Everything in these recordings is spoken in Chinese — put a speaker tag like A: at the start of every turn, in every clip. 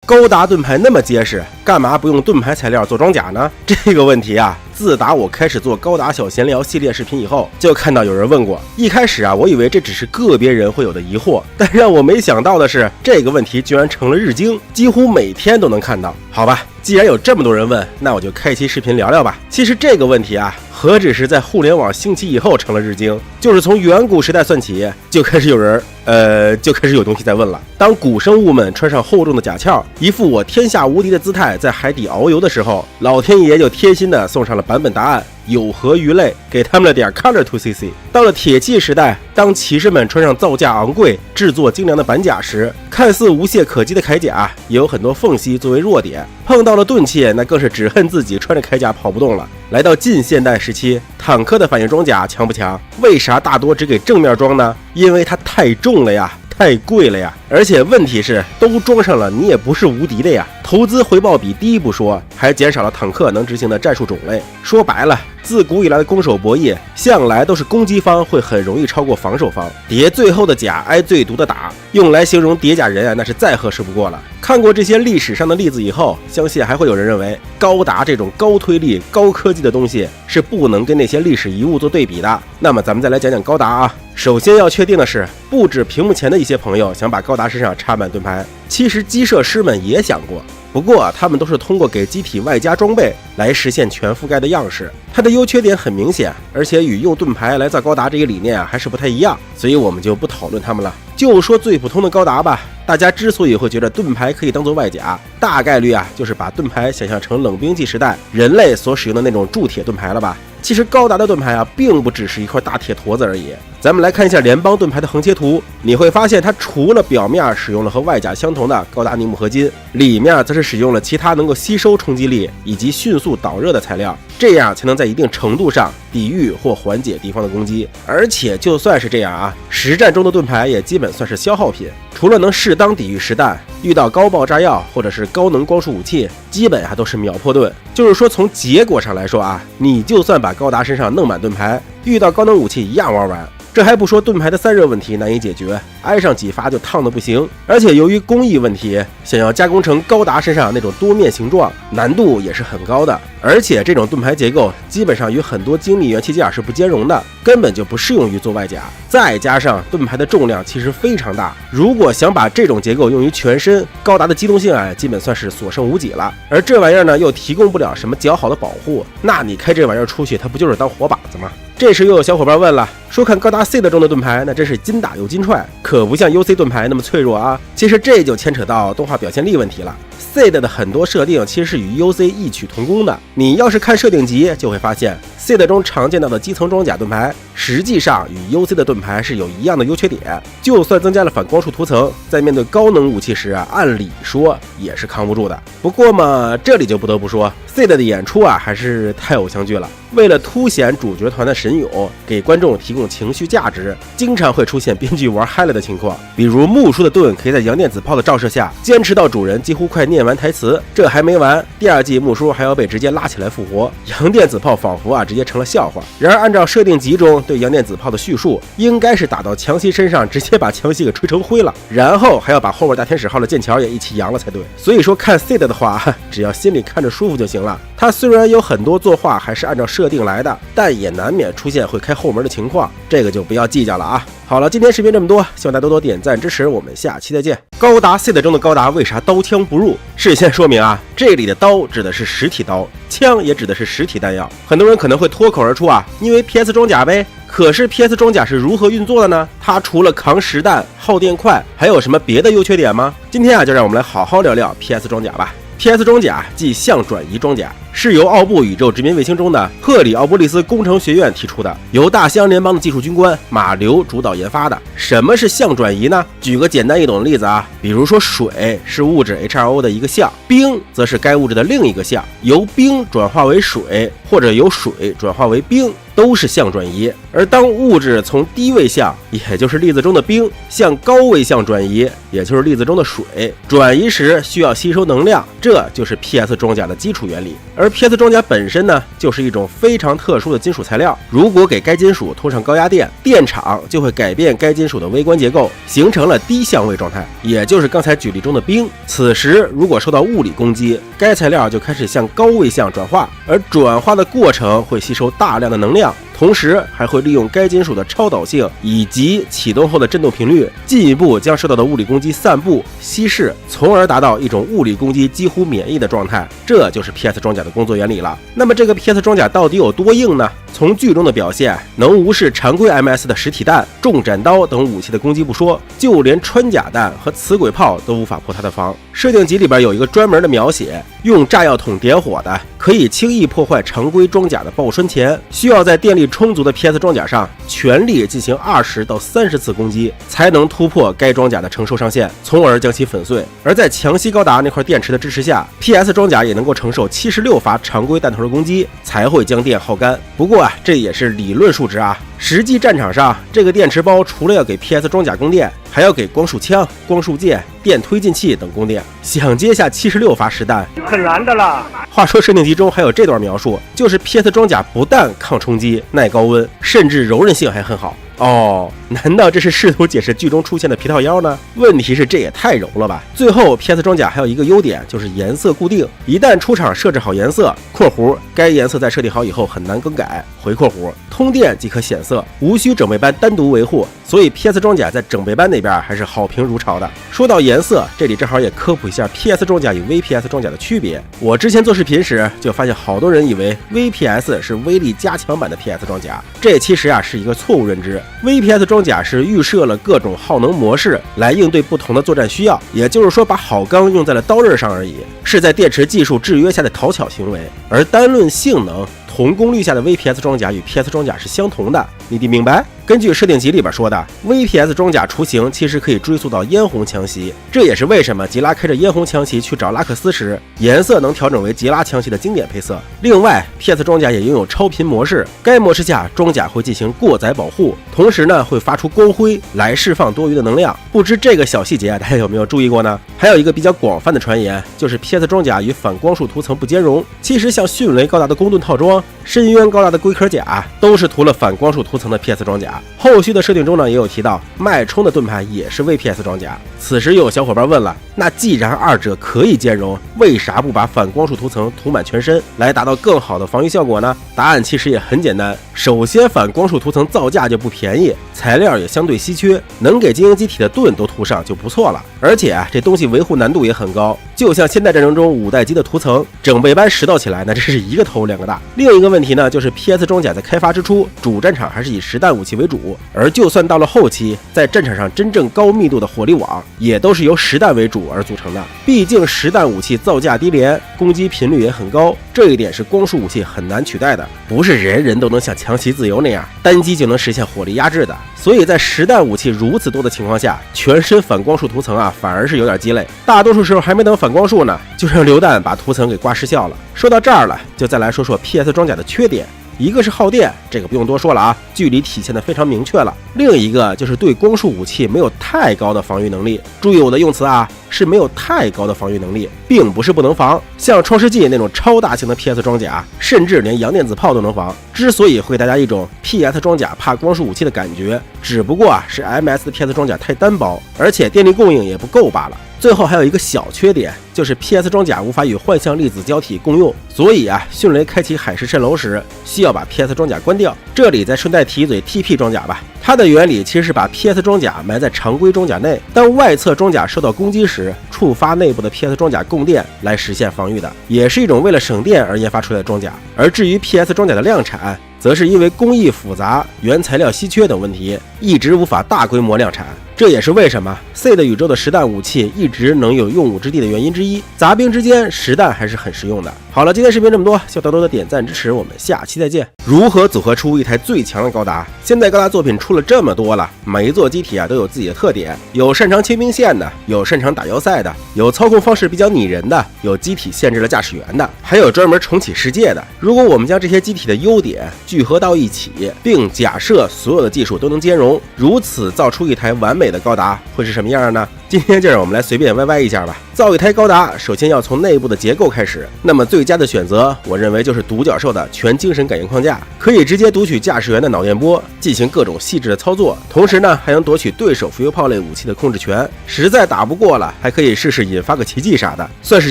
A: 高达盾牌那么结实，干嘛不用盾牌材料做装甲呢？这个问题啊，自打我开始做高达小闲聊系列视频以后，就看到有人问过。一开始啊，我以为这只是个别人会有的疑惑，但让我没想到的是，这个问题居然成了日经，几乎每天都能看到。好吧，既然有这么多人问，那我就开期视频聊聊吧。其实这个问题啊，何止是在互联网兴起以后成了日经，就是从远古时代算起，就开始有东西在问了。当古生物们穿上厚重的甲壳，一副我天下无敌的姿态在海底遨游的时候，老天爷就贴心的送上了版本答案，有何鱼类，给他们了点 color to cc。 到了铁器时代，当骑士们穿上造价昂贵制作精良的板甲时，看似无懈可击的铠甲也有很多缝隙作为弱点，碰到了钝器那更是只恨自己穿着铠甲跑不动了。来到近现代时期，坦克的反应装甲强不强？为啥大多只给正面装呢？因为它太重了呀，太贵了呀，而且问题是都装上了，你也不是无敌的呀。投资回报比低不说，还减少了坦克能执行的战术种类。说白了，自古以来的攻守博弈，向来都是攻击方会很容易超过防守方，叠最后的甲挨最毒的打，用来形容叠甲人啊，那是再合适不过了。看过这些历史上的例子以后，相信还会有人认为高达这种高推力、高科技的东西是不能跟那些历史遗物做对比的。那么咱们再来讲讲高达啊。首先要确定的是，不止屏幕前的一些朋友想把高达身上插满盾牌，其实机设师们也想过。不过他们都是通过给机体外加装备来实现全覆盖的样式，它的优缺点很明显，而且与用盾牌来造高达这个理念啊还是不太一样，所以我们就不讨论它们了。就说最普通的高达吧，大家之所以会觉得盾牌可以当做外甲，大概率啊就是把盾牌想象成冷兵器时代人类所使用的那种铸铁盾牌了吧。其实高达的盾牌啊并不只是一块大铁坨子而已。咱们来看一下联邦盾牌的横切图，你会发现它除了表面使用了和外甲相同的高达尼姆合金，里面则是使用了其他能够吸收冲击力以及迅速导热的材料，这样才能在一定程度上抵御或缓解敌方的攻击。而且就算是这样啊，实战中的盾牌也基本算是消耗品，除了能适当抵御实弹，遇到高爆炸药或者是高能光束武器，基本都是秒破盾。就是说从结果上来说啊，你就算把高达身上弄满盾牌，遇到高能武器一样玩完。这还不说盾牌的散热问题难以解决，挨上几发就烫得不行。而且由于工艺问题，想要加工成高达身上那种多面形状，难度也是很高的。而且这种盾牌结构基本上与很多精密元器件是不兼容的，根本就不适用于做外甲。再加上盾牌的重量其实非常大，如果想把这种结构用于全身，高达的机动性基本算是所剩无几了。而这玩意儿呢又提供不了什么较好的保护，那你开这玩意儿出去，它不就是当活靶子吗？这时又有小伙伴问了，说看高达 C 的中的盾牌那真是金打有金踹，可不像 UC 盾牌那么脆弱啊。其实这就牵扯到动画表现力问题了。CID 的很多设定其实是与 UC 异曲同工的，你要是看设定集就会发现 CID 中常见到的基层装甲盾牌实际上与 UC 的盾牌是有一样的优缺点，就算增加了反光束涂层，在面对高能武器时按理说也是扛不住的。不过嘛，这里就不得不说 CID 的演出还是太偶像剧了。为了凸显主角团的神勇，给观众提供情绪价值，经常会出现编剧玩嗨了的情况。比如木叔的盾可以在阳电子炮的照射下坚持到主人几乎快念完台词，这还没完，第二季木叔还要被直接拉起来复活，阳电子炮仿佛直接成了笑话。然而按照设定集中对阳电子炮的叙述，应该是打到强袭身上直接把强袭给吹成灰了，然后还要把后面大天使号的剑桥也一起扬了才对。所以说看 CID 的话，只要心里看着舒服就行了。它虽然有很多作画还是按照设定来的，但也难免出现会开后门的情况，这个就不要计较了啊。好了，今天视频这么多，希望大家多多点赞支持，我们下期再见。高达 CID 中的高达为啥刀枪不入？事先说明这里的刀指的是实体刀，枪也指的是实体弹药。很多人可能会脱口而出因为 PS 装甲呗。可是 PS 装甲是如何运作的呢？它除了扛实弹、耗电快，还有什么别的优缺点吗？今天就让我们来好好聊聊 PS 装甲吧。PS 装甲即相转移装甲，是由奥布宇宙殖民卫星中的赫里奥波利斯工程学院提出的，由大西洋联邦的技术军官马流主导研发的。什么是相转移呢？举个简单易懂的例子比如说水是物质 H2O 的一个相，冰则是该物质的另一个相，由冰转化为水，或者由水转化为冰，都是相转移。而当物质从低位相，也就是粒子中的冰，向高位相转移，也就是粒子中的水，转移时需要吸收能量，这就是 PS 装甲的基础原理。而 PS 装甲本身呢，就是一种非常特殊的金属材料，如果给该金属通上高压电，电场就会改变该金属的微观结构，形成了低相位状态，也就是刚才举例中的冰。此时如果受到物理攻击，该材料就开始向高位相转化，而转化的过程会吸收大量的能量，同时还会利用该金属的超导性以及启动后的振动频率，进一步将受到的物理攻击散布、稀释，从而达到一种物理攻击几乎免疫的状态。这就是 PS 装甲的工作原理了。那么这个 PS 装甲到底有多硬呢？从剧中的表现，能无视常规 MS 的实体弹、重斩刀等武器的攻击不说，就连穿甲弹和磁轨炮都无法破它的防。设定集里边有一个专门的描写，用炸药桶点火的可以轻易破坏常规装甲的爆栓钳，需要在电力充足的 PS 装甲上全力进行20到30次攻击，才能突破该装甲的承受上限，从而将其粉碎。而在强吸高达那块电池的支持下， PS 装甲也能够承受76发常规弹头的攻击，才会将电耗干。不过这也是理论数值啊，实际战场上这个电池包除了要给 PS 装甲供电，还要给光束枪、光束剑、电推进器等供电，想接下76发实弹
B: 很难的啦。
A: 话说设定集中还有这段描述，就是 PS 装甲不但抗冲击、耐高温，甚至柔韧性还很好。哦，难道这是试图解释剧中出现的皮套腰呢？问题是这也太柔了吧。最后 PS 装甲还有一个优点，就是颜色固定，一旦出厂设置好颜色（括弧该颜色在设定好以后很难更改）回括弧通电即可显色，无需整备班单独维护，所以 PS 装甲在整备班那边还是好评如潮的。说到颜色，这里正好也科普一下 PS 装甲与 VPS 装甲的区别。我之前做视频时就发现好多人以为 VPS 是威力加强版的 PS 装甲，这其实是一个错误认知。VPS 装甲是预设了各种耗能模式来应对不同的作战需要，也就是说把好钢用在了刀刃上而已，是在电池技术制约下的讨巧行为。而单论性能，同功率下的 VPS 装甲与 PS 装甲是相同的，你得明白。根据设定集里边说的， VPS 装甲雏形其实可以追溯到嫣红枪袭，这也是为什么吉拉开着嫣红枪袭去找拉克斯时，颜色能调整为吉拉枪袭的经典配色。另外 PS 装甲也拥有超频模式，该模式下装甲会进行过载保护，同时呢会发出光辉来释放多余的能量。不知这个小细节大家有没有注意过呢？还有一个比较广泛的传言，就是 PS 装甲与反光束涂层不兼容。其实像迅雷高达的公盾套装、深渊高达的龟壳甲都是涂了反光束涂层的 PS 装甲。后续的设定中呢也有提到，脉冲的盾牌也是 VPS 装甲。此时又有小伙伴问了，那既然二者可以兼容，为啥不把反光束涂层涂满全身，来达到更好的防御效果呢？答案其实也很简单，首先反光束涂层造价就不便宜，材料也相对稀缺，能给精英机体的盾都涂上就不错了。而且这东西维护难度也很高，就像现代战争中5代机的涂层，整备班拾到起来那这是一个头两个大。另一个问题呢，就是 PS 装甲在开发之初，主战场还是以实弹武器为主，而就算到了后期，在战场上真正高密度的火力网也都是由实弹为主而组成的。毕竟实弹武器造价低廉，攻击频率也很高，这一点是光束武器很难取代的，不是人人都能像强袭自由那样单击就能实现火力压制的。所以在实弹武器如此多的情况下，全身反光束涂层反而是有点鸡肋，大多数时候还没等反光束呢，就让榴弹把涂层给刮失效了。说到这儿了，就再来说说 PS 装甲的缺点。一个是耗电，这个不用多说了啊，剧里体现的非常明确了。另一个就是对光束武器没有太高的防御能力，注意我的用词啊，是没有太高的防御能力，并不是不能防。像创世纪那种超大型的 PS 装甲，甚至连洋电子炮都能防。之所以会给大家一种 PS 装甲怕光束武器的感觉，只不过是 MS 的 PS 装甲太单薄，而且电力供应也不够罢了。最后还有一个小缺点，就是 PS 装甲无法与幻象粒子胶体共用，所以迅雷开启海市蜃楼时需要把 PS 装甲关掉。这里再顺带提一嘴 TP 装甲吧，它的原理其实是把 PS 装甲埋在常规装甲内，当外侧装甲受到攻击时，触发内部的 PS 装甲供电来实现防御的，也是一种为了省电而研发出来的装甲。而至于 PS 装甲的量产，则是因为工艺复杂、原材料稀缺等问题，一直无法大规模量产。这也是为什么 C 的宇宙的实弹武器一直能有用武之地的原因之一。杂兵之间，实弹还是很实用的。好好了，今天视频这么多，希望大家多多点赞支持，我们下期再见。如何组合出一台最强的高达？现在高达作品出了这么多了，每一座机体都有自己的特点，有擅长清兵线的，有擅长打要塞的，有操控方式比较拟人的，有机体限制了驾驶员的，还有专门重启世界的。如果我们将这些机体的优点聚合到一起，并假设所有的技术都能兼容，如此造出一台完美的高达会是什么样呢？今天就让我们来随便歪歪一下吧。造一台高达，首先要从内部的结构开始。那么最佳的选择，我认为就是独角兽的全精神感应框架，可以直接读取驾驶员的脑电波，进行各种细致的操作，同时呢，还能夺取对手浮游炮类武器的控制权。实在打不过了，还可以试试引发个奇迹啥的，算是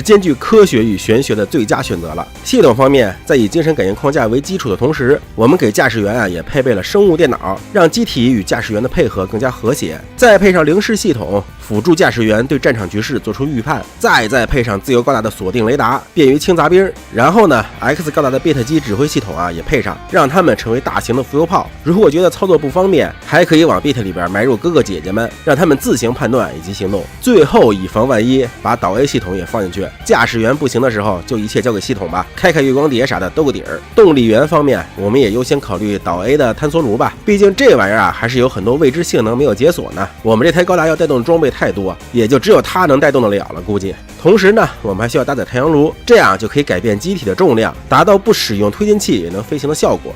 A: 兼具科学与玄学的最佳选择了。系统方面，在以精神感应框架为基础的同时，我们给驾驶员也配备了生物电脑，让机体与驾驶员的配合更加和谐。再配上零式系统，辅助驾驶员对战场局势做出预判，再配上自由高达的锁定雷达，便于清杂兵。然后呢 ，X 高达的贝塔机指挥系统也配上，让他们成为大型的浮游炮。如果觉得操作不方便，还可以往贝塔里边埋入哥哥姐姐们，让他们自行判断以及行动。最后以防万一，把导 A 系统也放进去，驾驶员不行的时候，就一切交给系统吧，开月光碟啥的兜个底儿。动力源方面，我们也优先考虑导 A 的坍缩炉吧，毕竟这玩意儿还是有很多未知性能没有解锁呢。我们这台高达要带动的装备太多，也就只有它能带动得了了，估计。同时呢，我们还需要搭载太阳炉，这样就可以改变机体的重量，达到不使用推进器也能飞行的效果。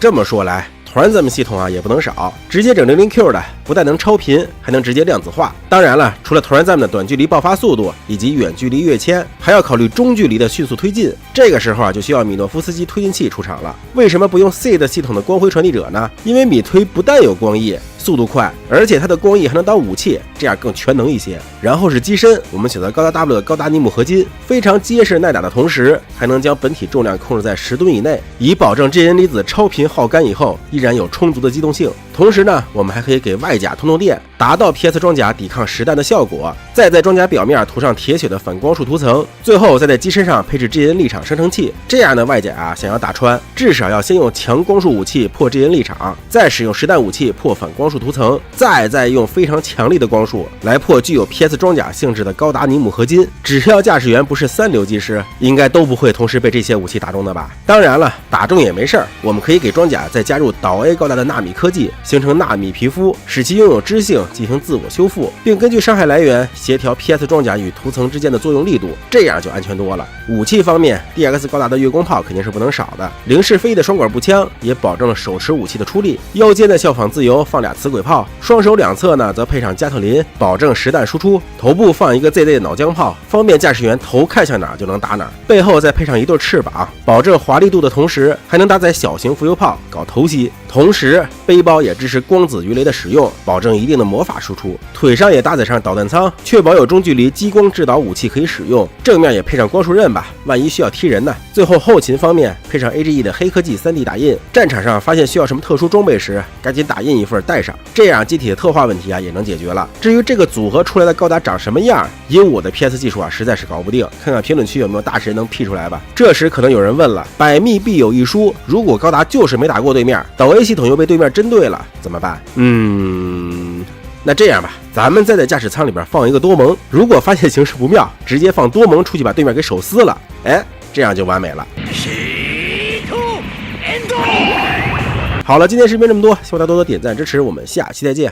A: 这么说来，Transam 系统也不能少，直接整 00Q 的，不但能超频，还能直接量子化。当然了，除了 Transam 的短距离爆发速度以及远距离跃迁，还要考虑中距离的迅速推进。这个时候就需要米诺夫斯基推进器出场了。为什么不用 SEED 系统的光辉传递者呢？因为米推不但有光翼，速度快，而且它的光翼还能当武器，这样更全能一些。然后是机身，我们选择高达 W 的高达尼姆合金，非常结实耐打的同时，还能将本体重量控制在10吨以内，以保证这银离子超频耗干以后依然有充足的机动性。同时呢，我们还可以给外甲通透电，达到 PS 装甲抵抗实弹的效果，再在装甲表面涂上铁血的反光束涂层，最后再在机身上配置 GN 立场生成器。这样的外甲想要打穿，至少要先用强光束武器破 GN 立场，再使用实弹武器破反光束涂层，再用非常强力的光束来破具有 PS 装甲性质的高达尼姆合金。只要驾驶员不是3流技师，应该都不会同时被这些武器打中的吧？当然了，打中也没事儿，我们可以给装甲再加入导 A 高达的纳米科技，形成纳米皮肤，使其拥有知性，进行自我修复，并根据伤害来源协调 PS 装甲与涂层之间的作用力度，这样就安全多了。武器方面 ，DX 高达的月光炮肯定是不能少的，零式飞翼的双管步枪也保证了手持武器的出力，腰间的效仿自由放俩磁轨炮，双手两侧呢则配上加特林，保证实弹输出，头部放一个 ZZ 的脑浆炮，方便驾驶员头看向哪就能打哪，背后再配上一对翅膀，保证华丽度的同时，还能搭载小型浮游炮搞偷袭。同时背包也支持光子鱼雷的使用，保证一定的魔法输出。腿上也搭载上导弹舱，确保有中距离激光制导武器可以使用。正面也配上光束刃吧，万一需要踢人呢。最后后勤方面配上 AGE 的黑科技 3D 打印，战场上发现需要什么特殊装备时，赶紧打印一份带上，这样机体的特化问题也能解决了。至于这个组合出来的高达长什么样，因我的 PS 技术实在是搞不定，看看评论区有没有大神能 P 出来吧。这时可能有人问了，百密必有一疏，如果高达就是没打过对面，导 A 系统又被对面针对了，怎么办？那这样吧，咱们再在驾驶舱里边放一个多蒙，如果发现形势不妙，直接放多蒙出去把对面给手撕了，这样就完美了。好了，今天视频这么多，希望大家多多点赞支持，我们下期再见。